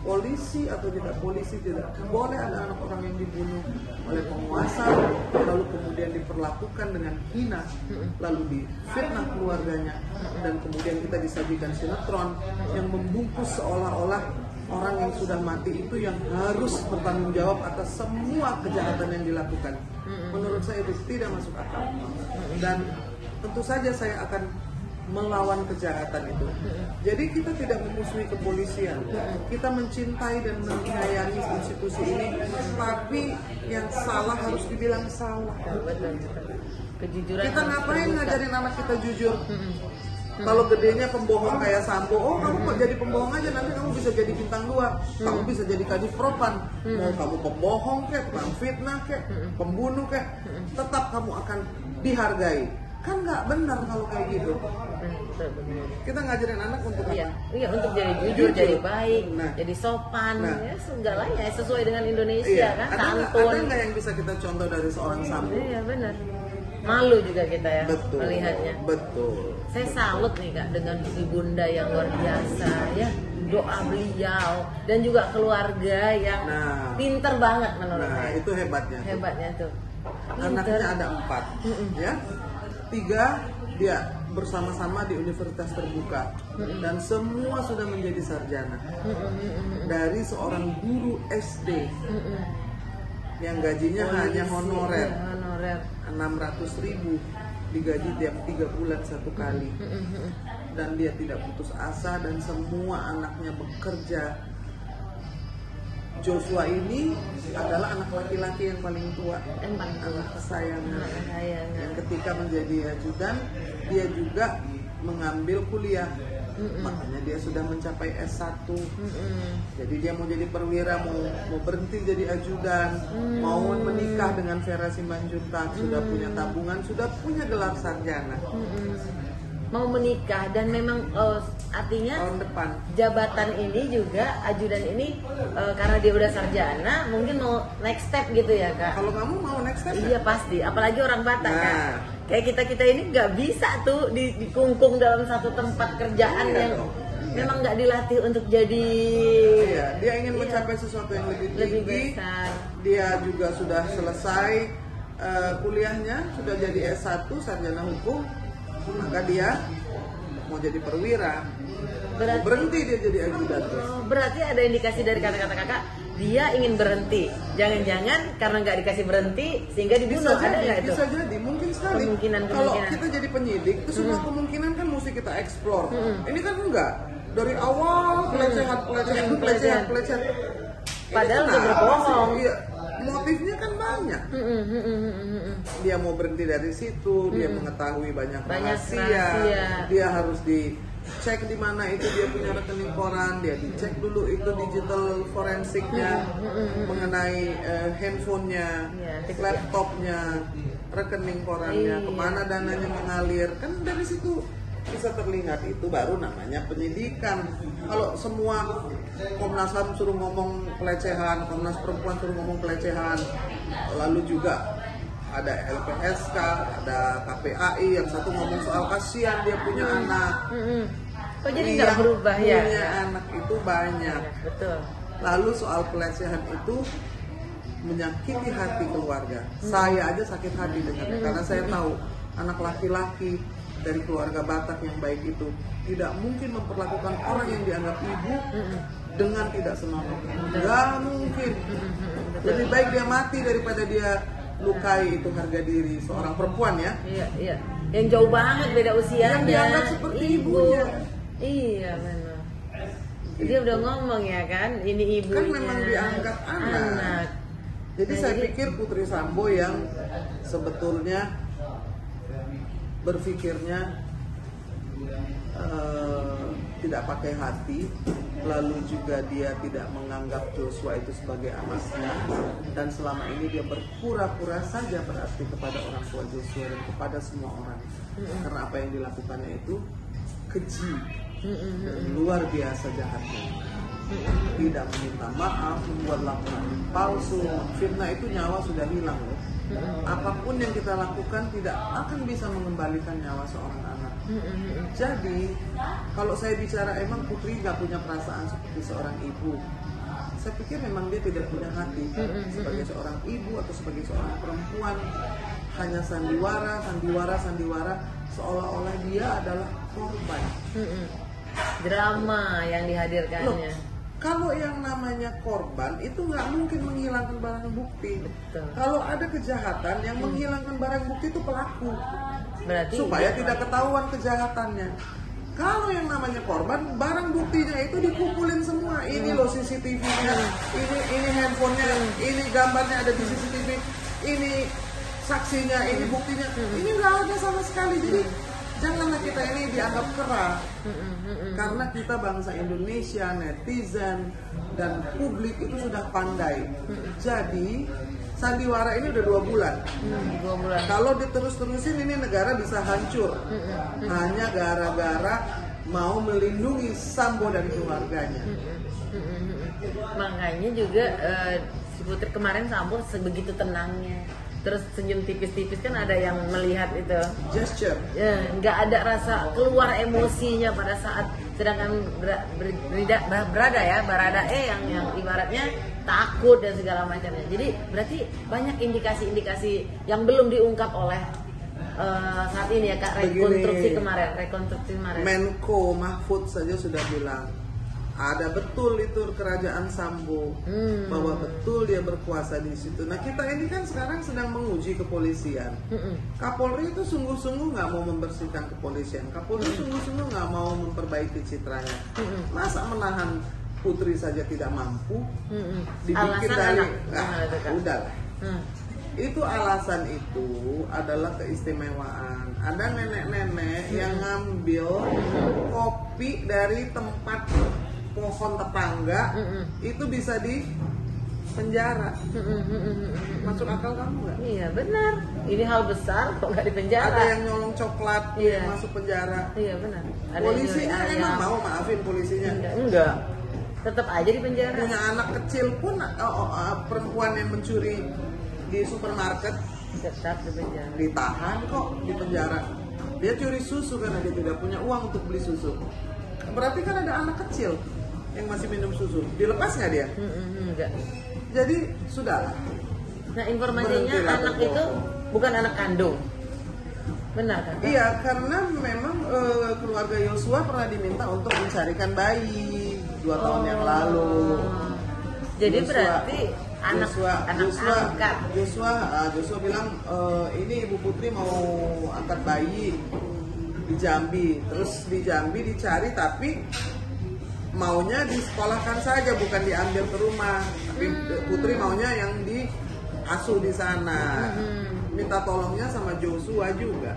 polisi atau tidak polisi, tidak boleh ada anak orang yang dibunuh oleh penguasa lalu kemudian diperlakukan dengan hina, lalu difitnah keluarganya, dan kemudian kita disajikan sinetron yang membungkus seolah-olah orang yang sudah mati itu yang harus bertanggung jawab atas semua kejahatan yang dilakukan. Menurut saya itu tidak masuk akal, dan tentu saja saya akan melawan kejahatan itu. Jadi kita tidak memusuhi kepolisian, kita mencintai dan menyayangi institusi ini, tapi yang salah harus dibilang salah. Kejujuran. Kita ngapain ngajarin anak kita jujur? Kalau gedenya pembohong kayak Sambo, oh kamu mau jadi pembohong aja, nanti kamu bisa jadi bintang 2, kamu bisa jadi kadif propam. Mau kamu pembohong kek, tukang fitnah kek, pembunuh kek, tetap kamu akan dihargai. Kan nggak benar kalau kayak gitu. Kita ngajarin anak untuk apa? Iya, untuk jadi jujur, jadi baik, jadi sopan, ya segalanya sesuai dengan Indonesia kan, santun. Ada nggak yang bisa kita contoh dari seorang Sambo? Iya benar. Malu juga kita ya melihatnya. Betul. Saya salut nih Kak dengan ibunda yang luar biasa ya. Doa beliau dan juga keluarga yang pinter banget menurut saya. Itu hebatnya. Hebatnya tuh. Anaknya ada 4, ya. 3 dia bersama-sama di universitas terbuka dan semua sudah menjadi sarjana. Dari seorang guru SD yang gajinya hanya honorer, 600.000 digaji tiap 3 bulan 1 kali, dan dia tidak putus asa dan semua anaknya bekerja. Joshua ini adalah anak laki-laki yang paling tua, anak kesayangan, yang ketika menjadi ajudan dia juga mengambil kuliah, makanya dia sudah mencapai S1. Jadi dia mau jadi perwira, mau berhenti jadi ajudan, mau menikah dengan Vera Simanjuntak, sudah punya tabungan, sudah punya gelar sarjana. Mau menikah dan memang artinya tahun depan jabatan ini juga ajudan ini karena dia udah sarjana mungkin mau next step gitu ya Kak. Kalau kamu mau next step? Iya pasti, apalagi orang Batak kan. Kayak kita ini nggak bisa tuh dikungkung dalam satu tempat kerjaan yang memang nggak dilatih untuk jadi. Dia ingin mencapai sesuatu yang lebih tinggi. Besar. Dia juga sudah selesai kuliahnya, sudah jadi S1 sarjana hukum. Maka dia mau jadi perwira, mau berhenti dia jadi ajudan. Berarti ada indikasi dari kata-kata kakak, dia ingin berhenti. Jangan-jangan karena nggak dikasih berhenti sehingga dibunuh. Ada nggak itu? Bisa jadi, mungkin sekali. Kalau kita jadi penyidik, itu semua kemungkinan kan mesti kita explore. Ini kan enggak. Dari awal pelecehan. Padahal dia berbohong. Motifnya kan banyak. Dia mau berhenti dari situ, dia mengetahui banyak rahasia. Dia harus dicek di mana itu dia punya rekening koran, dia dicek dulu itu digital forensiknya mengenai handphonenya, laptopnya, rekening korannya, kemana dananya mengalir. Kan dari situ bisa terlihat, itu baru namanya penyidikan. Kalau semua Komnas HAM suruh ngomong pelecehan, Komnas Perempuan suruh ngomong pelecehan, lalu juga ada LPSK, ada KPAI, yang satu ngomong soal kasihan dia punya anak. Kok jadi nggak berubah ya? Punya anak itu banyak. Betul. Lalu soal pelecehan itu menyakiti hati keluarga. Saya aja sakit hati dengannya, karena saya tahu anak laki-laki dari keluarga Batak yang baik itu tidak mungkin memperlakukan orang yang dianggap ibu dengan tidak senonoh. Nggak mungkin. Lebih baik dia mati daripada dia lukai itu harga diri seorang perempuan ya. Iya. Yang jauh banget beda usianya. Yang dianggap seperti ibunya. Iya benar. Dia udah ngomong ya kan, ini ibunya. Kan memang dianggap anak. Jadi saya pikir Putri Sambo yang sebetulnya berpikirnya tidak pakai hati, lalu juga dia tidak menganggap Joshua itu sebagai anaknya, dan selama ini dia berpura-pura saja berarti kepada orang tua Joshua dan kepada semua orang, karena apa yang dilakukannya itu keji, luar biasa jahatnya. Tidak meminta maaf, membuat laporan palsu, fitnah, itu nyawa sudah hilang loh. Apapun yang kita lakukan tidak akan bisa mengembalikan nyawa seorang anak. Jadi kalau saya bicara emang Putri nggak punya perasaan seperti seorang ibu, saya pikir memang dia tidak punya hati sebagai seorang ibu atau sebagai seorang perempuan. Hanya sandiwara, seolah-olah dia adalah korban. Drama yang dihadirkannya. Kalau yang namanya korban itu nggak mungkin menghilangkan barang bukti. Betul. Kalau ada kejahatan yang menghilangkan barang bukti itu pelaku. Berarti supaya tidak ketahuan kejahatannya. Kalau yang namanya korban, barang buktinya itu dikumpulin semua. Ini loh CCTV-nya, ini handphonenya, ini gambarnya ada di CCTV, ini saksinya, ini buktinya. Ini nggak ada sama sekali. Jadi janganlah kita ini dianggap kera. Karena kita bangsa Indonesia, netizen dan publik itu sudah pandai. Jadi sandiwara ini udah 2 bulan. 2 bulan. Kalau diterus-terusin ini negara bisa hancur. Hanya gara-gara mau melindungi Sambo dan keluarganya. Makanya juga si Putri kemarin Sambo sebegitu tenangnya. Terus senyum tipis-tipis, kan ada yang melihat itu gesture. Ya, nggak ada rasa keluar emosinya pada saat sedangkan berada ya Baradae yang ibaratnya takut dan segala macamnya. Jadi berarti banyak indikasi-indikasi yang belum diungkap oleh saat ini ya Kak, rekonstruksi kemarin. Menko Mahfud saja sudah bilang ada betul itu kerajaan Sambo, bahwa betul dia berkuasa di situ. Nah kita ini kan sekarang sedang menguji kepolisian. Kapolri itu sungguh-sungguh nggak mau membersihkan kepolisian. Kapolri sungguh-sungguh nggak mau memperbaiki citranya. Masa menahan Putri saja tidak mampu, dibikin dari udah. Itu alasan itu adalah keistimewaan. Ada nenek-nenek yang ngambil kopi dari tempat pohon tetangga, itu bisa di penjara. Masuk akal kamu nggak? Iya benar. Ini hal besar kok nggak di penjara. Ada yang nyolong coklat, yang masuk penjara. Iya benar. Ada polisinya emang mau maafin polisinya? Enggak. Tetap aja di penjara. Punya anak kecil pun perempuan yang mencuri di supermarket tetap di penjara. Ditahan kok di penjara. Dia curi susu karena dia tidak punya uang untuk beli susu. Berarti kan ada anak kecil yang masih minum susu. Dilepas nggak dia? Enggak. Jadi sudahlah. Nah informasinya anak itu bukan anak kandung. Benar kan? Iya, karena memang keluarga Yosua pernah diminta untuk mencarikan bayi 2 tahun yang lalu. Jadi berarti anak angkat. Joshua bilang ini Ibu Putri mau angkat bayi di Jambi. Terus di Jambi dicari tapi maunya disekolahkan saja, bukan diambil ke rumah. Tapi Putri maunya yang diasuh di sana. Minta tolongnya sama Joshua juga.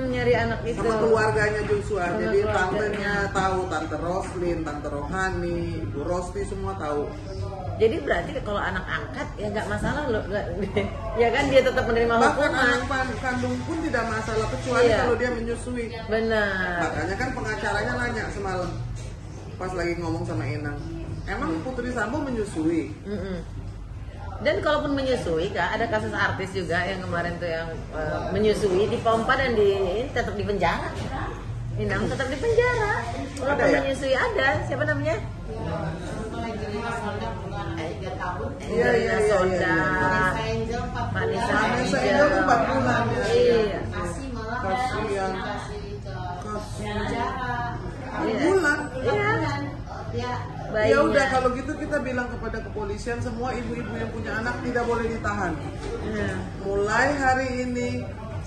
Nyari anak itu. Sama keluarganya Joshua. Jadi tantenya tahu, Tante Roslin, Tante Rohani, Ibu Rosti semua tahu. Jadi berarti kalau anak angkat ya nggak masalah loh, ya kan dia tetap menerima hukuman. Bahkan anak kandung pun tidak masalah kecuali kalau dia menyusui. Benar. Makanya kan pengacaranya nanya semalam pas lagi ngomong sama Inang, emang Putri Sambo menyusui? Dan kalaupun menyusui Kak, ada kasus artis juga yang kemarin tuh yang menyusui dipompa dan tetap di penjara. Inang tetap di penjara. Walaupun menyusui ada, siapa namanya? Iya, Sonda, Vanessa Angel 4 bulan ya. Iya. Kasihan. 4 bulan. Iya. Ya udah kalau gitu kita bilang kepada kepolisian semua ibu-ibu yang punya anak tidak boleh ditahan. Mulai hari ini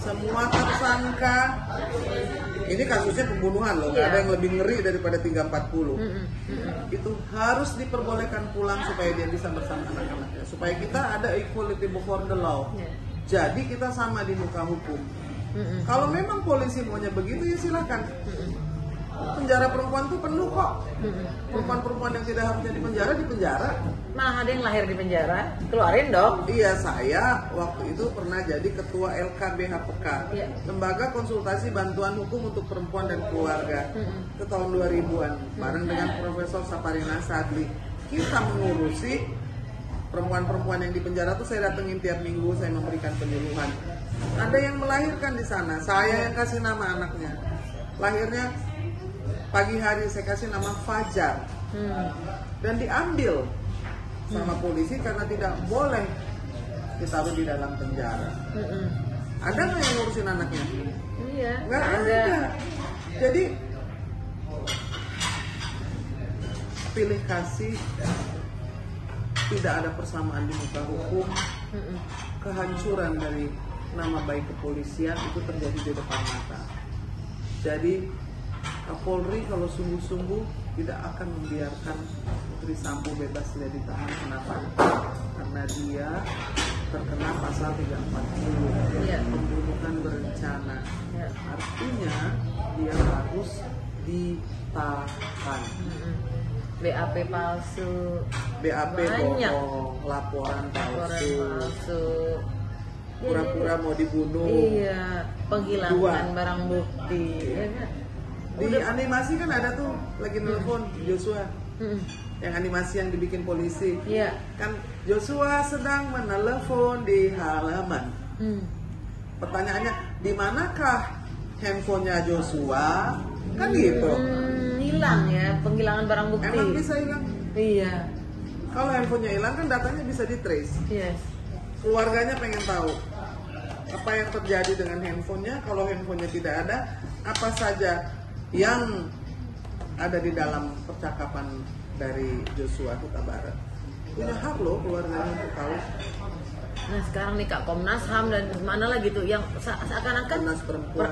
semua tersangka, ini kasusnya pembunuhan loh, ada yang lebih ngeri daripada 340. Itu harus diperbolehkan pulang supaya dia bisa bersama anak-anaknya, supaya kita ada equality before the law. Jadi kita sama di muka hukum. Kalau memang polisi maunya begitu ya silakan. Penjara perempuan tuh penuh kok. Perempuan-perempuan yang tidak harusnya di penjara. Malah ada yang lahir di penjara, keluarin dong. Iya, saya waktu itu pernah jadi ketua LKBHPK, Lembaga Konsultasi Bantuan Hukum untuk Perempuan dan Keluarga, ke tahun 2000-an, bareng dengan Profesor Saparina Sadli. Kita mengurusi perempuan-perempuan yang di penjara tuh saya datengin tiap minggu, saya memberikan penyuluhan. Ada yang melahirkan di sana, saya yang kasih nama anaknya. Lahirnya pagi hari saya kasih nama Fajar, dan diambil sama polisi karena tidak boleh ditaruh di dalam penjara. Ada nggak yang ngurusin anaknya? Iya. Nggak ada. Jadi pilih kasih, tidak ada persamaan di muka hukum. Kehancuran dari nama baik kepolisian itu terjadi di depan mata. Jadi Kapolri kalau sungguh-sungguh tidak akan membiarkan Putri Sambo bebas dia ditahan. Kenapa? Karena dia terkena pasal 340 pembunuhan berencana. Artinya dia harus ditahan. BAP palsu, BAP bohong, laporan palsu, pura-pura mau dibunuh. Iya, penghilangan barang bukti. Ya kan? Di animasi kan ada tuh lagi nelfon Joshua. Yang animasi yang dibikin polisi. Iya. Kan Joshua sedang menelepon di halaman. Pertanyaannya, di manakah handphonenya Joshua? Kan gitu. Hilang ya, penghilangan barang bukti. Emang bisa hilang? Iya. Kalau handphonenya hilang kan datanya bisa di-trace. Yes. Keluarganya pengen tahu apa yang terjadi dengan handphonenya. Kalau handphonenya tidak ada, apa saja yang ada di dalam percakapan dari Joshua Huta Barat. Punya hak loh keluarganya untuk tahu. Nah sekarang nih Kak, Komnas HAM dan mana lagi tuh yang seakan-akan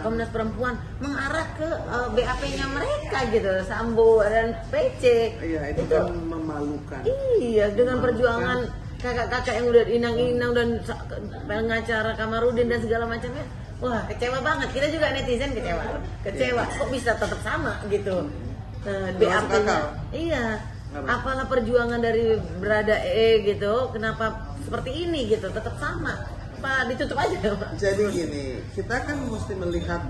Komnas Perempuan mengarah ke BAP-nya mereka gitu, Sambo dan PC. Iya, itu kan memalukan. Iya, dengan perjuangan kakak-kakak yang udah inang-inang dan pengacara Kamarudin dan segala macamnya. Wah, kecewa banget. Kita juga netizen kecewa. Kok bisa tetap sama gitu. BAP-nya. Iya. Apalah perjuangan dari Berada gitu, kenapa seperti ini gitu, tetap sama. Pak ditutup aja Pak. Jadi gini, kita kan mesti melihat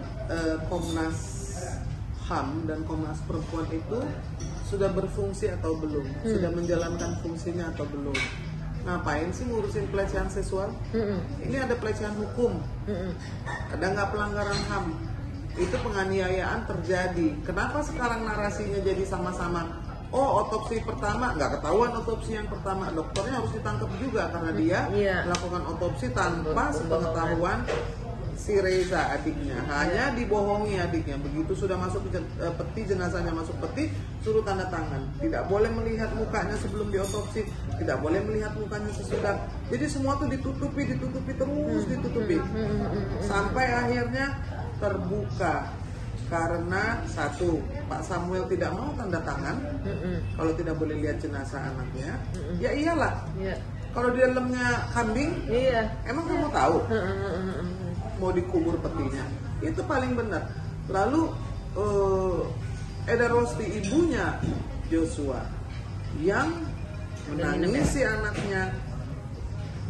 Komnas HAM dan Komnas Perempuan itu sudah berfungsi atau belum, sudah menjalankan fungsinya atau belum. Ngapain sih ngurusin pelecehan seksual? Ini ada pelecehan hukum, ada nggak pelanggaran HAM? Itu penganiayaan terjadi. Kenapa sekarang narasinya jadi sama-sama? Oh, otopsi pertama nggak ketahuan, otopsi yang pertama dokternya harus ditangkap juga karena dia melakukan otopsi tanpa sepengetahuan si Reza adiknya, hanya dibohongi adiknya. Begitu sudah masuk peti, jenazahnya masuk peti, suruh tanda tangan. Tidak boleh melihat mukanya sebelum diotopsi, tidak boleh melihat mukanya sesudah. Jadi semua tuh ditutupi terus ditutupi sampai akhirnya terbuka. Karena satu, Pak Samuel tidak mau tanda tangan kalau tidak boleh lihat jenazah anaknya. Ya iyalah. Kalau di dalamnya kambing, emang kamu tahu mau dikubur petinya? Itu paling benar. Lalu Eda Rosti ibunya Joshua yang menangisi anaknya,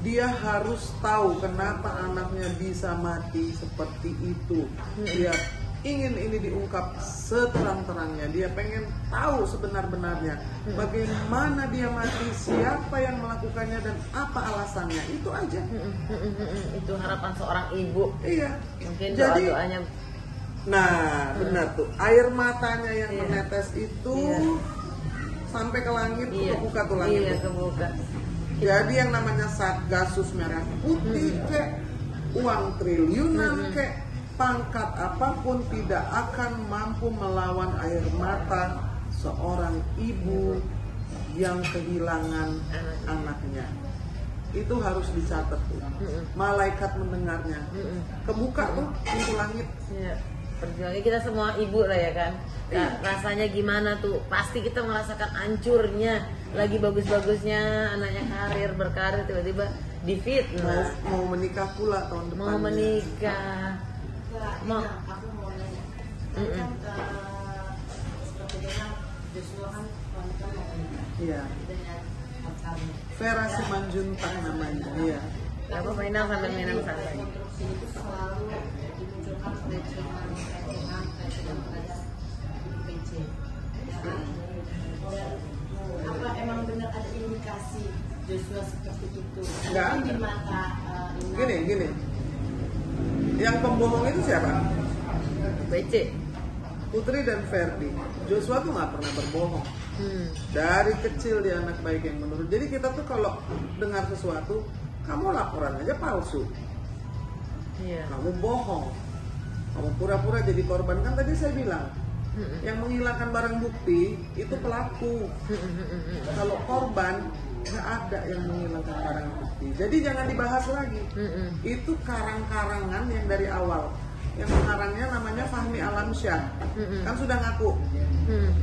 dia harus tahu kenapa anaknya bisa mati seperti itu. Dia ingin ini diungkap seterang-terangnya. Dia pengen tahu sebenar-benarnya bagaimana dia mati, siapa yang melakukannya dan apa alasannya. Itu aja. Itu harapan seorang ibu. Iya. Mungkin jadi doanya. Nah, benar tuh. Air matanya yang menetes itu sampai ke langit, kebuka tuh langit. Iya, kebuka. Jadi yang namanya Satgasus Merah Putih kek, uang triliunan kek, pangkat apapun tidak akan mampu melawan air mata seorang ibu yang kehilangan anaknya. Itu harus dicatat tuh. Malaikat mendengarnya. Kebuka tuh pintu langit. Iya. Perjuangan kita semua ibu lah ya kan. Nah, rasanya gimana tuh? Pasti kita merasakan hancurnya. Lagi bagus-bagusnya anaknya berkarir tiba-tiba difitnah. Mau menikah pula tahun depan. Mau menikah. Aku mau nanya, kan seperti bilang Joshua kan wanita mau menikah. Iya. Vera Simanjuntak namanya. Iya. Apa mainan sambil minum santai. Konstruksi itu selalu dimunculkan pelecehan pada PC. Apa emang benar ada indikasi Joshua seperti itu? Nggak ada. Di mata Gini. Yang pembohong itu siapa? BC. Putri dan Ferdi, Joshua tuh nggak pernah berbohong. Dari kecil dia anak baik yang menurut. Jadi kita tuh kalau dengar sesuatu, kamu laporan aja palsu, kamu bohong, kamu pura-pura jadi korban. Kan tadi saya bilang, yang menghilangkan barang bukti itu pelaku. Kalau korban nggak ada yang menghilangkan barang bukti. Jadi jangan dibahas lagi. Itu karang-karangan yang dari awal. Yang pengarangnya namanya Fahmi Alamsyah, kan sudah ngaku.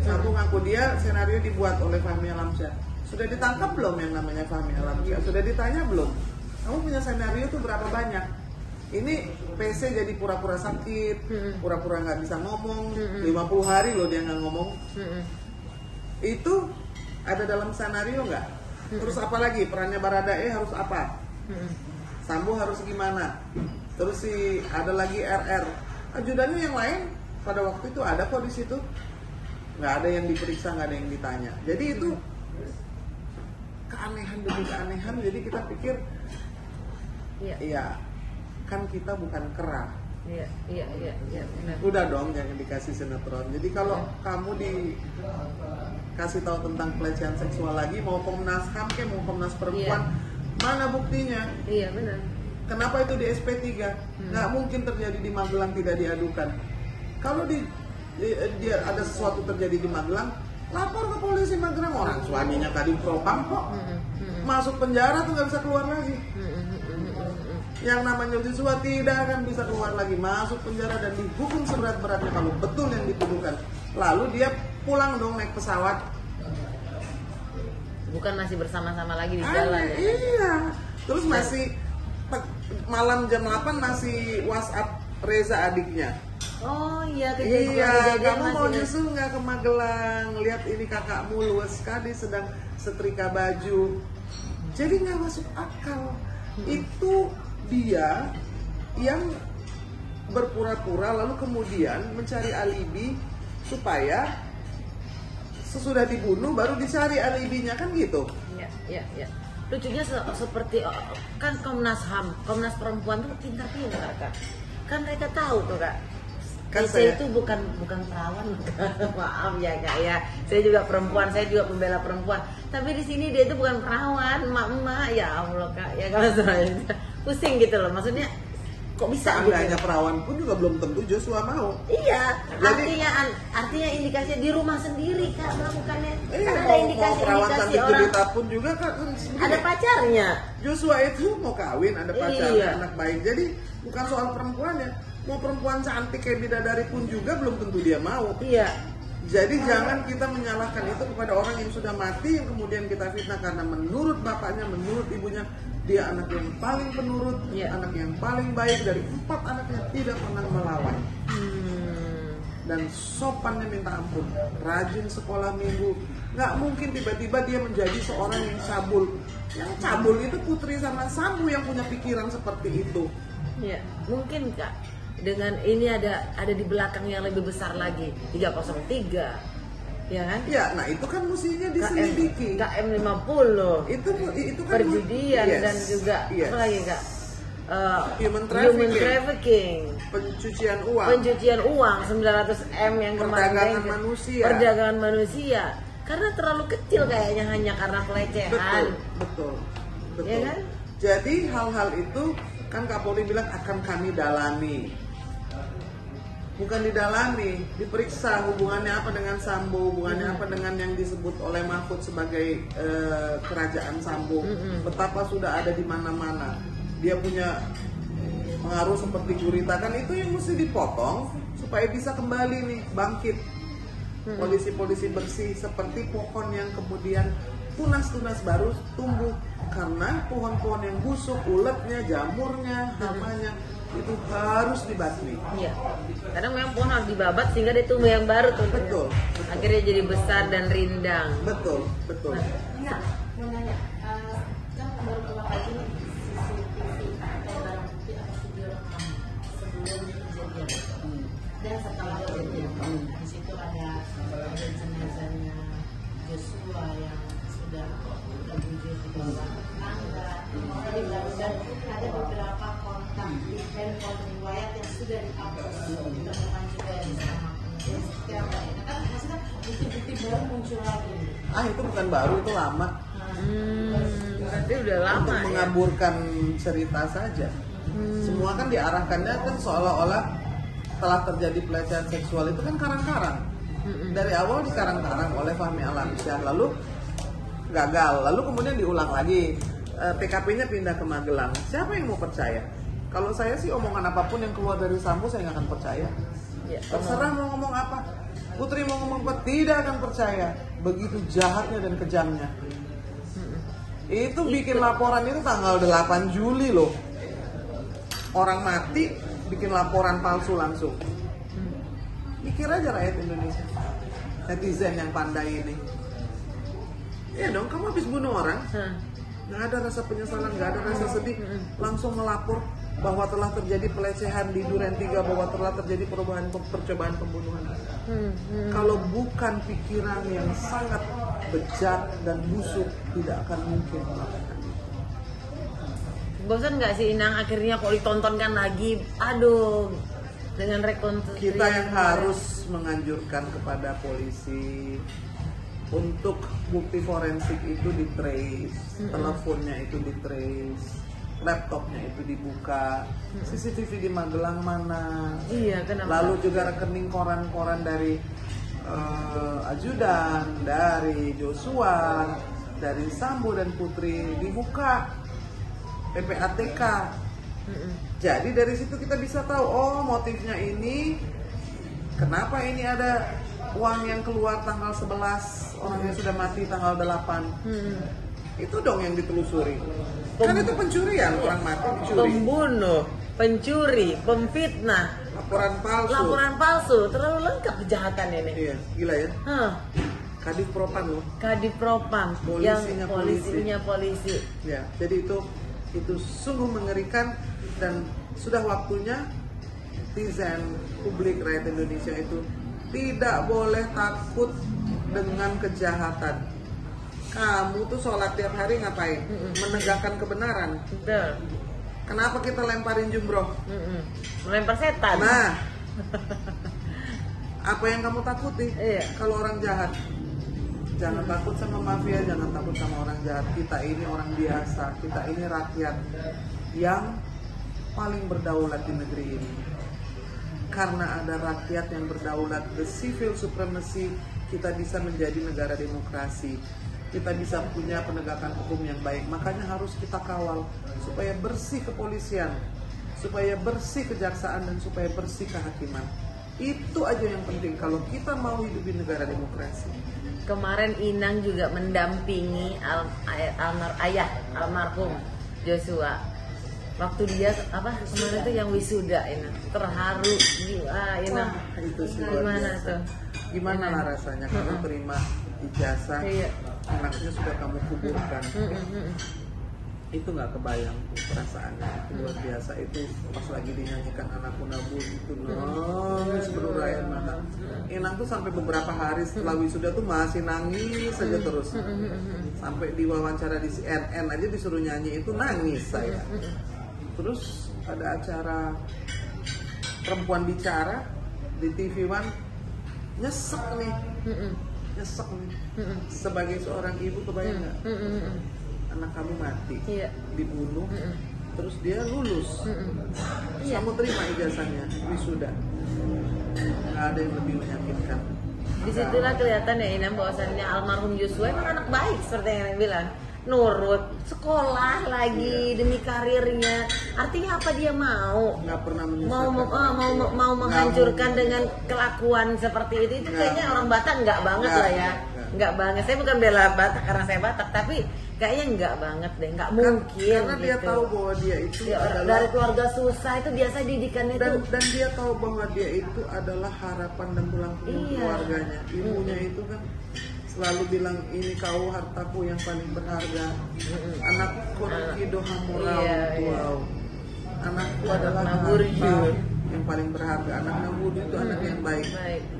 Ngaku dia senario dibuat oleh Fahmi Alamsyah. Sudah ditangkap belum yang namanya Fahmi Alamsyah? Sudah ditanya belum? Kamu punya senario itu berapa banyak? Ini PC jadi pura-pura sakit, pura-pura nggak bisa ngomong, 50 hari loh dia nggak ngomong. Itu ada dalam senario nggak? Terus apa lagi? Perannya Baradae harus apa? Sambo harus gimana? Terus ada lagi RR, ajudannya yang lain pada waktu itu ada kok di situ, nggak ada yang diperiksa, nggak ada yang ditanya. Jadi itu keanehan demi keanehan. Jadi kita pikir, iya kan kita bukan kera. Iya. Udah dong jangan dikasih sinetron. Jadi kalau kamu dikasih tahu tentang pelecehan seksual lagi, mau Komnas HAM mau Komnas Perempuan, mana buktinya? Iya benar. Kenapa itu di SP3? Nggak mungkin terjadi di Magelang tidak diadukan. Kalau dia ada sesuatu terjadi di Magelang, lapor ke polisi Magelang. Orang suaminya tadi propam kok, masuk penjara tuh nggak bisa keluar lagi. Yang namanya Joshua tidak akan bisa keluar lagi, masuk penjara dan dihukum seberat-beratnya kalau betul yang dituduhkan. Lalu dia pulang dong naik pesawat. Bukan masih bersama-sama lagi di jalan ya? Iya. Terus masih malam jam 8 masih WhatsApp Reza adiknya. Oh iya, kamu mau nyusul nggak ke Magelang? Lihat ini kakakmu luas sekali sedang setrika baju. Jadi nggak masuk akal. Itu dia yang berpura-pura lalu kemudian mencari alibi supaya sesudah dibunuh baru dicari alibinya, kan gitu. Iya. Lucunya seperti kan Komnas HAM, Komnas Perempuan tuh pintar-pintar Kak. Kan mereka tahu tuh Kak. Kan saya itu bukan perawan. Maaf ya Kak ya. Saya juga perempuan, saya juga pembela perempuan. Tapi di sini dia itu bukan perawan, emak-emak. Ya Allah Kak, ya kalau saya pusing gitu loh. Maksudnya kok bisa seandainya gitu? Perawan pun juga belum tentu Joshua mau. Iya, Jadi, artinya indikasinya di rumah sendiri Kak melakukannya. Karena ada mau indikasi perawan cantik orang jelita pun juga kan ada pacarnya. Joshua itu mau kawin, ada pacarnya, Iya. anak baik. Jadi bukan soal perempuannya, mau perempuan cantik kayak bidadari pun juga belum tentu dia mau. Iya. Jadi jangan kita menyalahkan itu kepada orang yang sudah mati yang kemudian kita fitnah karena menurut bapaknya, menurut ibunya dia anak yang paling penurut, anak yang paling baik dari 4 anaknya, tidak pernah melawan. Dan sopannya minta ampun, rajin sekolah minggu. Nggak mungkin tiba-tiba dia menjadi seorang yang cabul. Yang cabul itu Putri sama Sambo yang punya pikiran seperti itu. Iya, mungkin Kak. Dengan ini ada di belakang yang lebih besar lagi, 303. Ya kan? Ya, nah itu kan mestinya diselidiki. KM 50. Itu kan perjudian dan juga apa lagi Kak? Human trafficking. Pencucian uang 900 M yang kemarin. Perdagangan manusia. Karena terlalu kecil kayaknya hanya karena pelecehan. Betul. Ya kan? Jadi hal-hal itu kan Kapolri bilang akan kami dalami. Bukan didalami, diperiksa hubungannya apa dengan Sambo, hubungannya apa dengan yang disebut oleh Mahfud sebagai kerajaan Sambo. Betapa sudah ada di mana-mana. Dia punya pengaruh seperti Gurita, kan itu yang mesti dipotong supaya bisa kembali nih bangkit. Polisi-polisi bersih seperti pohon yang kemudian tunas-tunas baru tumbuh karena pohon-pohon yang busuk, uletnya, jamurnya, hamanya itu harus dibasmi. Iya. Kadang memang pohon harus dibabat sehingga dia tumbuh yang baru tuh. Betul. Akhirnya jadi besar dan rindang. Betul. Nah, mau nanya, kan baru keluar lagi nih CCTV kayak barang bukti atau video rekam sebelum kejadian dan setelah kejadian. Di situ ada jenazahnya Joshua yang sudah terbujur di bawah tangga. Dan ada beberapa kontak di handphone riwayat yang sudah dihapus, ditemukan juga di sana. baru muncul lagi. Itu bukan baru, itu lama. Berarti udah lama Untuk mengaburkan cerita saja. Semua kan diarahkannya kan seolah-olah telah terjadi pelecehan seksual itu kan karang-karang. Dari awal dikarang-karang oleh Fahmi Alamsyah, lalu gagal, lalu kemudian diulang lagi. TKP-nya pindah ke Magelang. Siapa yang mau percaya? Kalau saya sih omongan apapun yang keluar dari Sambo saya nggak akan percaya. Terserah mau ngomong apa. Putri mau ngomong apa, tidak akan percaya. Begitu jahatnya dan kejamnya. Itu bikin laporan itu tanggal 8 Juli loh. Orang mati bikin laporan palsu langsung. Mikir aja rakyat Indonesia, netizen yang pandai ini. Iya dong, kamu habis bunuh orang, nggak ada rasa penyesalan, nggak ada rasa sedih, langsung melapor bahwa telah terjadi pelecehan di Duren 3, bahwa telah terjadi percobaan pembunuhan. Kalau bukan pikiran yang sangat bejat dan busuk, tidak akan mungkin melakukan. Bosan nggak sih Inang akhirnya kok ditontonkan lagi? Aduh, dengan rekonstruksi. Kita yang harus menganjurkan kepada polisi untuk bukti forensik itu ditrace, teleponnya itu ditrace, laptopnya itu dibuka, CCTV di Magelang mana? Iya, kenapa? Lalu juga rekening koran-koran dari ajudan, dari Joshua, dari Sambo dan Putri dibuka, PPATK. Jadi dari situ kita bisa tahu, oh motifnya ini, kenapa ini ada uang yang keluar tanggal 11, orangnya sudah mati tanggal 8. Itu dong yang ditelusuri. Kan itu pencurian, orang mati dicuri. Pembunuh, pencuri, pemfitnah, laporan palsu, terlalu lengkap kejahatan ini. Iya, gila ya. Kadif Propam loh. Kadif Propam, polisinya polisi. Ya, jadi itu sungguh mengerikan dan sudah waktunya netizen, publik rakyat Indonesia itu tidak boleh takut dengan kejahatan. Kamu tuh sholat tiap hari ngapain? Menegakkan kebenaran. Betul. Kenapa kita lemparin jumroh? Melempar setan. Nah, apa yang kamu takuti? Iya. Kalau orang jahat, jangan takut sama mafia, jangan takut sama orang jahat. Kita ini orang biasa, kita ini rakyat yang paling berdaulat di negeri ini. Karena ada rakyat yang berdaulat, the civil supremacy, kita bisa menjadi negara demokrasi. Kita bisa punya penegakan hukum yang baik. Makanya harus kita kawal supaya bersih kepolisian, supaya bersih kejaksaan, dan supaya bersih kehakiman. Itu aja yang penting kalau kita mau hidup di negara demokrasi. Kemarin Inang juga mendampingi ayah almarhum Joshua. Waktu dia kemarin itu yang wisuda, Inang terharu jiwa Inang. Itu sih gimana tuh? Gimana lah rasanya kamu terima ijazah, anaknya sudah kamu kuburkan. Itu nggak kebayang tuh perasaannya, itu luar biasa. Itu pas lagi dinyanyikan Anakku Nabun itu nangis berurayan mata. Inang tuh sampai beberapa hari setelah wisuda tuh masih nangis saja terus. Sampai diwawancara di CNN aja disuruh nyanyi itu nangis saya. Terus ada acara perempuan bicara di TV One, nyesek nih. Sebagai seorang ibu, kebayang nggak? Anak kamu mati, dibunuh, terus dia lulus, kamu terima ijazahnya, wisuda. Nggak ada yang lebih menyakitkan. Disitulah kelihatan ya Inam bahwasannya almarhum Joshua emang anak baik seperti yang Inam bilang, nurut, sekolah lagi demi karirnya. Artinya apa, dia mau nggak pernah menyusahkan, mau menghancurkan dengan kelakuan seperti itu kayaknya orang Batak nggak banget lah ya. Nggak banget, saya bukan bela Batak karena saya Batak, tapi kayaknya nggak banget deh, nggak mungkin. Karena dia tahu bahwa dia itu adalah dari keluarga susah, itu biasa didikannya dan dia tahu bahwa dia itu adalah harapan dan tulang punggung keluarganya. Ibunya itu kan selalu bilang, ini kau hartaku yang paling berharga. Anakku hidup hamurau. Wow. Anakku adalah harta yang paling berharga. Anak Nabudu itu anak yang baik.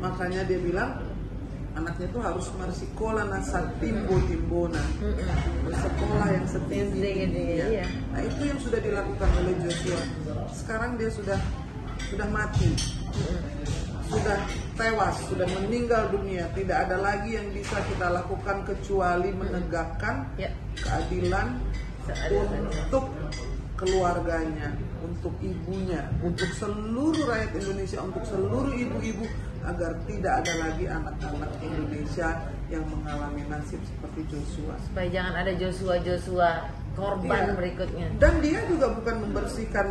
Makanya dia bilang anaknya itu harus bersikola nasa timbo-timbona, bersekolah yang setinggi-tingginya. Nah itu yang sudah dilakukan oleh Joshua. Sekarang dia sudah mati, tewas, sudah meninggal dunia. Tidak ada lagi yang bisa kita lakukan kecuali menegakkan keadilan untuk keluarganya, untuk ibunya, untuk seluruh rakyat Indonesia, untuk seluruh ibu-ibu, agar tidak ada lagi anak-anak Indonesia yang mengalami nasib seperti Joshua. Supaya jangan ada Joshua korban berikutnya. Dan dia juga bukan membersihkan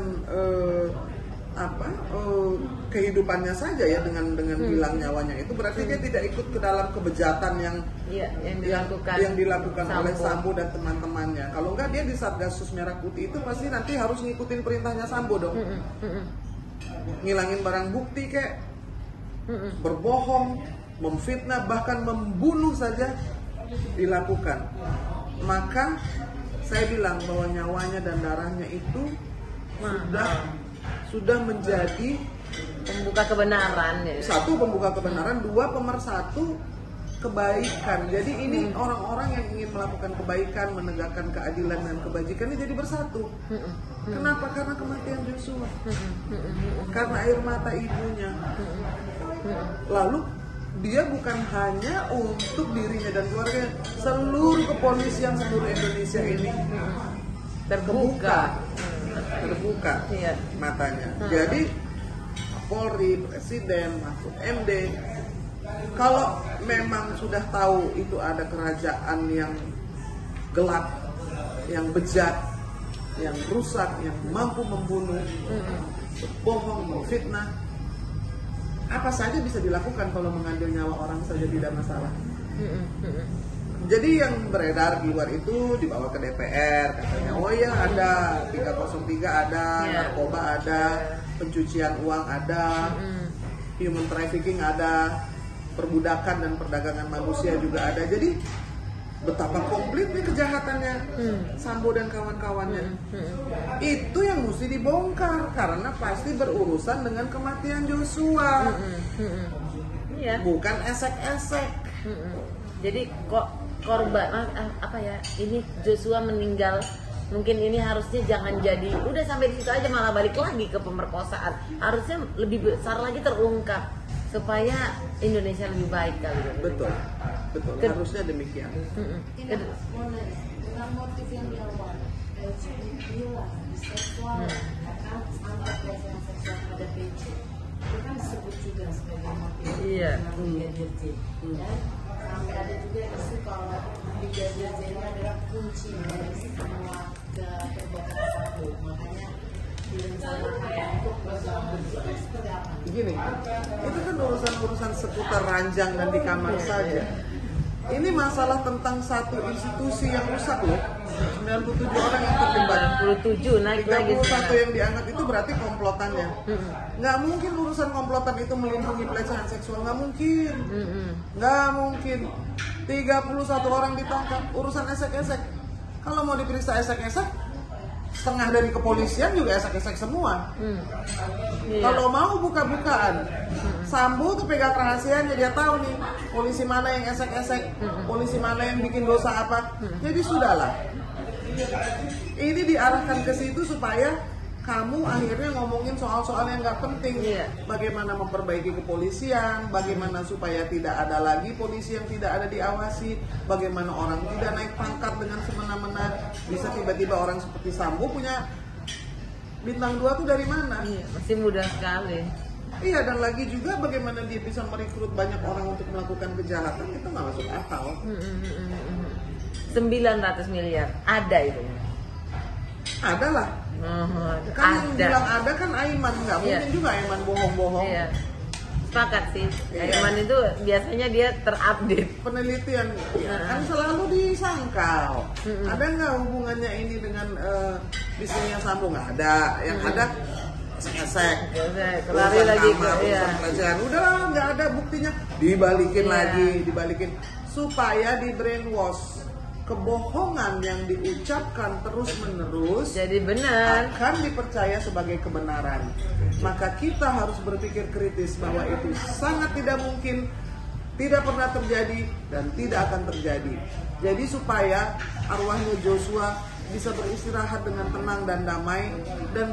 kehidupannya saja ya dengan hilang nyawanya. Itu berarti dia tidak ikut ke dalam kebejatan yang dilakukan oleh Sambo dan teman-temannya. Kalau enggak, dia di Satgasus Merah Putih itu pasti nanti harus ngikutin perintahnya Sambo dong. Ngilangin barang bukti kayak berbohong, memfitnah, bahkan membunuh saja dilakukan. Maka saya bilang bahwa nyawanya dan darahnya itu sudah menjadi pembuka kebenaran ya. Satu, pembuka kebenaran. Dua, pemersatu kebaikan. Jadi ini orang-orang yang ingin melakukan kebaikan, menegakkan keadilan dan kebajikan ini jadi bersatu. Kenapa? Karena kematian Joshua, karena air mata ibunya. Lalu dia bukan hanya untuk dirinya dan keluarga, seluruh kepolisian seluruh Indonesia ini terbuka matanya. Jadi Polri, Presiden, Mahfud MD, kalau memang sudah tahu itu ada kerajaan yang gelap, yang bejat, yang rusak, yang mampu membunuh, berbohong, memfitnah, apa saja bisa dilakukan kalau mengambil nyawa orang saja tidak masalah. Jadi yang beredar di luar itu dibawa ke DPR, katanya oh ya ada 303 ada, narkoba ada, pencucian uang ada, human trafficking ada, perbudakan dan perdagangan manusia juga ada. Jadi betapa komplit nih kejahatannya Sambo dan kawan-kawannya. Itu yang mesti dibongkar karena pasti berurusan dengan kematian Joshua. Bukan esek-esek. Jadi kok korban ini Joshua meninggal, mungkin ini harusnya jangan jadi udah sampai di situ aja, malah balik lagi ke pemerkosaan. Harusnya lebih besar lagi terungkap supaya Indonesia lebih baik kali ya. Betul. Harusnya demikian. Dengan motif yang di awal LGBT, seksual, angkat pelecehan seksual terhadap PC, itu kan disebut juga sebagai motif LGBT. Dan sampai ada juga isu kalau Brigadir J ini adalah kunci dari semua perbuatan Sambo. Makanya direncanakan untuk bergabung. Seperti apa? Begini, itu kan urusan seputar ranjang dan di kamar saja. Ini masalah tentang satu institusi yang rusak loh. 97 orang yang terlibat, 97 naik lagi 31 yang diangkat itu berarti komplotannya. Nggak mungkin urusan komplotan itu melindungi pelecehan seksual, nggak mungkin. Nggak mungkin 31 orang ditangkap, urusan esek-esek. Kalau mau diperiksa esek-esek, setengah dari kepolisian juga esek-esek semua. Kalau mau buka-bukaan, Sambo tuh pegang rahasianya, dia tahu nih polisi mana yang esek-esek, polisi mana yang bikin dosa apa. Jadi sudahlah, ini diarahkan ke situ supaya kamu akhirnya ngomongin soal-soal yang nggak penting. Bagaimana memperbaiki kepolisian, bagaimana supaya tidak ada lagi polisi yang tidak ada diawasi, bagaimana orang tidak naik pangkat dengan semena-mena. Bisa tiba-tiba orang seperti Sambo punya bintang 2 tuh dari mana? Masih mudah sekali. Iya, dan lagi juga bagaimana dia bisa merekrut banyak orang untuk melakukan kejahatan, itu nggak masuk akal. 900 miliar, ada itu? Ada lah. Kan yang bilang ada kan Aiman, nggak mungkin juga Aiman bohong-bohong. Sepakat sih. Aiman itu biasanya dia terupdate. Penelitian kan selalu disangkal. Ada nggak hubungannya ini dengan bisnisnya Sambo? Nggak ada. Yang ada esek-esek. Lari lagi ke Udah nggak ada buktinya. Dibalikin lagi, dibalikin supaya di brainwash. Kebohongan yang diucapkan terus-menerus jadi benar, akan dipercaya sebagai kebenaran. Maka kita harus berpikir kritis bahwa itu sangat tidak mungkin, tidak pernah terjadi dan tidak akan terjadi. Jadi supaya arwahnya Joshua bisa beristirahat dengan tenang dan damai, dan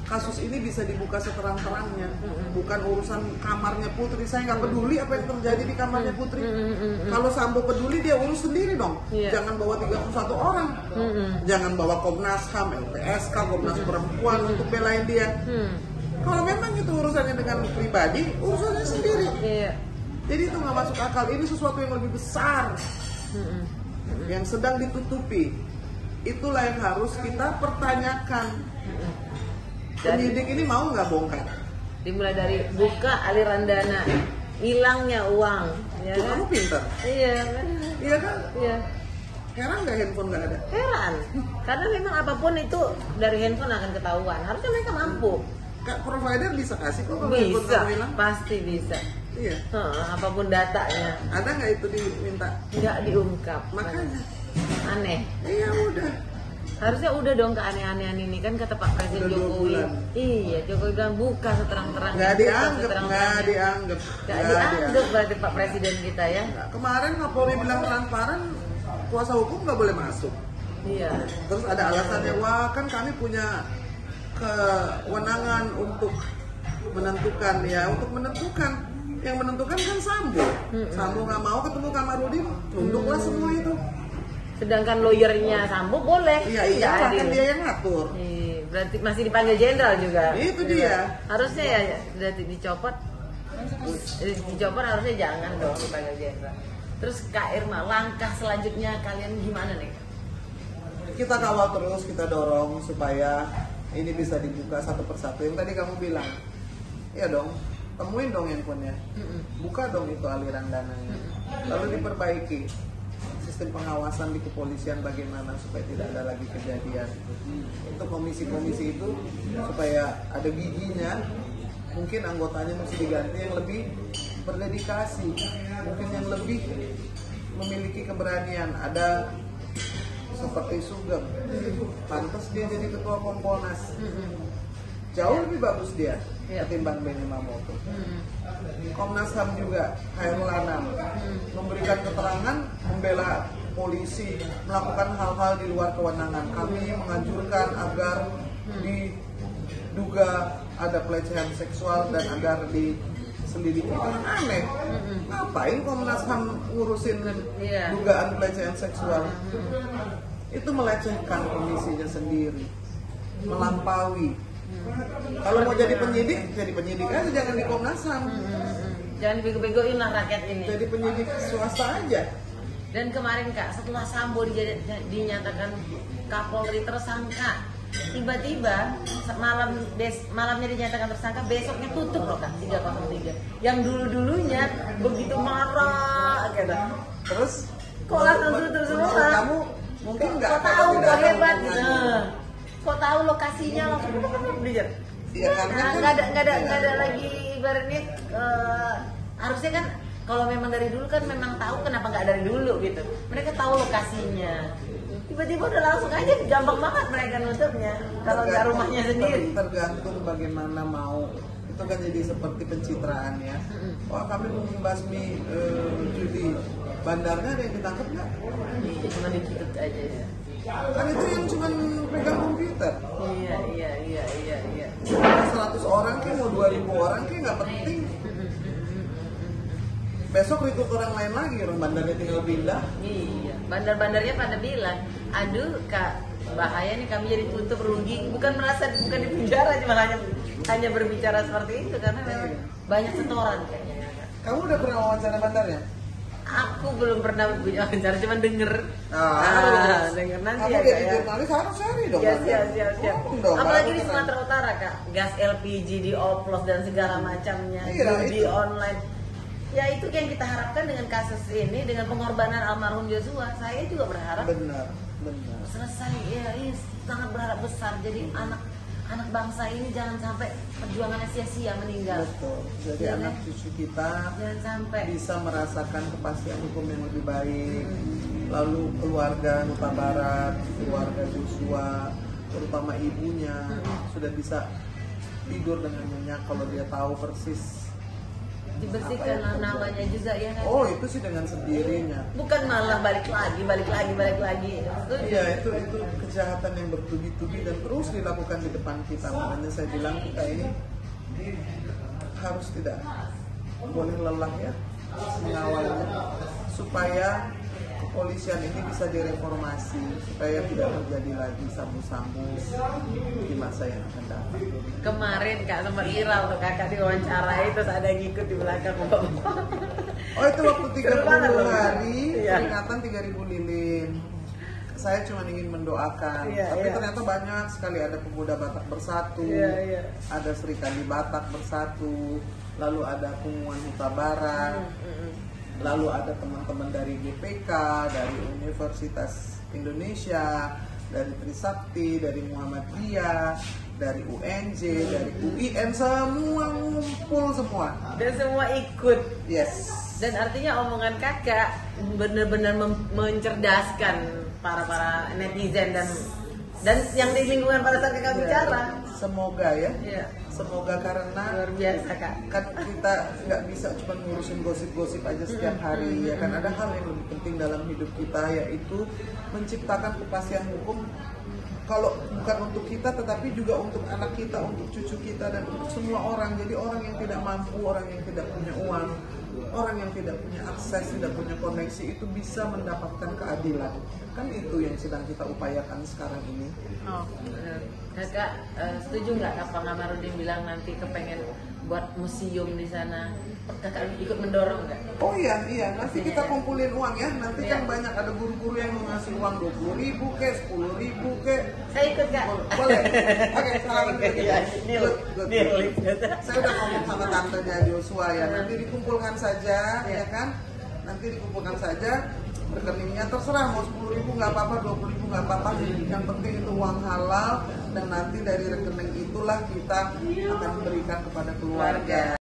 kasus ini bisa dibuka seterang-terangnya, bukan urusan kamarnya Putri. Saya nggak peduli apa yang terjadi di kamarnya Putri. Kalau Sambo peduli, dia urus sendiri dong. Jangan bawa 31 orang, jangan bawa Komnas HAM, LPSK, Komnas Perempuan untuk belain dia. Kalau memang itu urusannya dengan pribadi, urusannya sendiri. Jadi itu nggak masuk akal. Ini sesuatu yang lebih besar, yang sedang ditutupi. Itulah yang harus kita pertanyakan. Penyidik ini mau nggak bongkar? Dimulai dari buka aliran dana, hilangnya uang. Ya Tuh, kan? kamu pintar. Iya. Iya kan? Iya. Heran nggak handphone nggak ada? Heran, karena memang apapun itu dari handphone akan ketahuan. Harusnya mereka mampu. Kak, provider bisa kasih kok kalau handphone Bisa, kamu hilang. pasti bisa. Iya. Apapun datanya, Ada nggak itu diminta? nggak diungkap. Makanya. Aneh. Iya udah. Harusnya udah dong keanehan ini kan kata Pak Presiden Udah 2 Jokowi. bulan. Iya, Jokowi bilang buka seterang-terang. Nggak dianggap. Nggak dianggap berarti Pak Presiden kita ya. Nah, kemarin Kapolri bilang transparan, kuasa hukum nggak boleh masuk. Iya. Terus ada alasannya, wah kan kami punya kewenangan untuk menentukan ya, untuk menentukan. Yang menentukan kan Sambo. Sambo nggak mau ketemu Kamarudin, tunduklah semua itu. Sedangkan lawyernya Sambo boleh. Iya, kan dia yang ngatur. Iya, berarti masih dipanggil jenderal juga. Itu dia. Harusnya ya sudah dicopot. Dicopot harusnya jangan dong dipanggil jenderal. Terus Kak Irma, langkah selanjutnya kalian gimana nih? Kita kawal terus, kita dorong supaya ini bisa dibuka satu persatu. Yang tadi kamu bilang, iya dong, temuin dong handphonenya, buka dong itu aliran dananya, lalu diperbaiki sistem pengawasan di kepolisian bagaimana supaya tidak ada lagi kejadian. Itu komisi-komisi itu supaya ada giginya, mungkin anggotanya mesti diganti yang lebih berdedikasi, mungkin yang lebih memiliki keberanian. Ada seperti Sugeng, pantas dia jadi ketua Kompolnas, jauh lebih bagus dia ketimbang Benny Mamoto. Komnas HAM juga Khairul Anam memberikan keterangan membela polisi melakukan hal-hal di luar kewenangan. Kami menganjurkan agar diduga ada pelecehan seksual dan agar diselidiki. Kan aneh, ngapain Komnas HAM ngurusin dugaan pelecehan seksual? Itu melecehkan komisinya sendiri, melampaui. Kalau mau jadi penyidik aja, jangan di Komnas HAM. Jangan bego-begoin lah rakyat ini. Jadi penyidik swasta aja. Dan kemarin Kak, setelah Sambo dinyatakan Kapolri tersangka, tiba-tiba malamnya dinyatakan tersangka, besoknya tutup loh Kak 303. Yang dulu-dulunya begitu marah gitu. Terus kok langsung tutup semua? Kamu mungkin nggak tahu kok hebat gitu. Nah. Kok tahu lokasinya langsung belajar. Iya karena nggak ada lagi ibaratnya harusnya kan kalau memang dari dulu kan memang tahu, kenapa nggak dari dulu gitu. Mereka tahu lokasinya. Tiba-tiba udah langsung aja, gampang banget mereka nutupnya kalau nggak rumahnya sendiri. Tergantung bagaimana mau. Itu kan jadi seperti pencitraan ya. Wah kami membasmi judi, bandarnya ada yang ditangkap nggak? Cuma ditutup aja ya. Kan itu yang cuma pegang komputer. Iya. 100 orang kayak mau 2000 orang kayak nggak penting. Besok rekrut orang lain lagi, orang bandarnya tinggal pindah. Iya, bandar-bandarnya pada bilang, aduh Kak, bahaya nih kami jadi tutup, rugi. Bukan di penjara, cuma hanya berbicara seperti itu karena memang banyak setoran kayaknya. Kamu udah pernah wawancara bandarnya? Aku belum pernah punya wawancara, cuma denger. Denger nanti kamu ya jadi Kak. jurnalis harus cari dong. Ya, siap. Dong, Apalagi di Sumatera Utara Kak, gas LPG dioplos dan segala macamnya, judi online. Ya itu yang kita harapkan dengan kasus ini, dengan pengorbanan almarhum Joshua. Saya juga berharap benar. selesai. Ya, ini sangat berharap besar. Jadi anak bangsa ini jangan sampai perjuangannya sia-sia meninggal. Betul. Jadi anak cucu kita jangan sampai bisa merasakan kepastian hukum yang lebih baik. Lalu keluarga Huta Barat, keluarga Joshua, terutama ibunya sudah bisa tidur dengan nyenyak kalau dia tahu persis dibersihkan namanya juga ya kan? Oh itu sih dengan sendirinya. Bukan malah balik lagi. Iya itu kejahatan yang bertubi-tubi dan terus dilakukan di depan kita. Makanya saya bilang kita ini harus tidak boleh lelah ya mengawalnya supaya kepolisian ini bisa direformasi supaya tidak terjadi lagi sambu-sambu di masa yang akan datang. Kemarin Kak sempat viral tuh kakak diwawancarai terus ada yang ngikut di belakang bapak. Oh itu waktu 30 hari peringatan 3000 lilin. Saya cuma ingin mendoakan, tapi ternyata banyak sekali, ada pemuda Batak Bersatu, ada Serikandi Batak Bersatu, lalu ada Punguan Huta Barat, lalu ada teman-teman dari GPK, dari Universitas Indonesia, dari Trisakti, dari Muhammadiyah, dari UNJ, dari UIN, semua ngumpul semua. Dan semua ikut. Yes. Dan artinya omongan kakak benar-benar mencerdaskan para netizen dan yang di lingkungan pada saat kakak bicara. Semoga ya. Semoga karena luar biasa Kak. Kan kita nggak bisa cuma ngurusin gosip-gosip aja setiap hari ya kan, ada hal yang lebih penting dalam hidup kita yaitu menciptakan kepastian hukum, kalau bukan untuk kita tetapi juga untuk anak kita, untuk cucu kita dan untuk semua orang. Jadi orang yang tidak mampu, orang yang tidak punya uang, orang yang tidak punya akses, tidak punya koneksi itu bisa mendapatkan keadilan. Kan itu yang sedang kita upayakan sekarang ini. Oh, benar. Kakak setuju nggak Kak Ngamarudin bilang nanti kepengen buat museum di sana? Kakak ikut mendorong nggak? Oh iya, nanti kita kumpulin uang ya. Nanti kan banyak ada guru-guru yang ngasih uang 20.000 ke, 10.000 ke. Saya ikut Kak. Boleh. Oke, salam. Saya udah ngomong sama tantenya Joshua ya. Nanti dikumpulkan saja, ya kan? Nanti dikumpulkan saja. Rekeningnya terserah mau 10.000 nggak apa-apa, 20.000 nggak apa-apa. Yang penting itu uang halal dan nanti dari rekening itulah kita akan berikan kepada keluarga.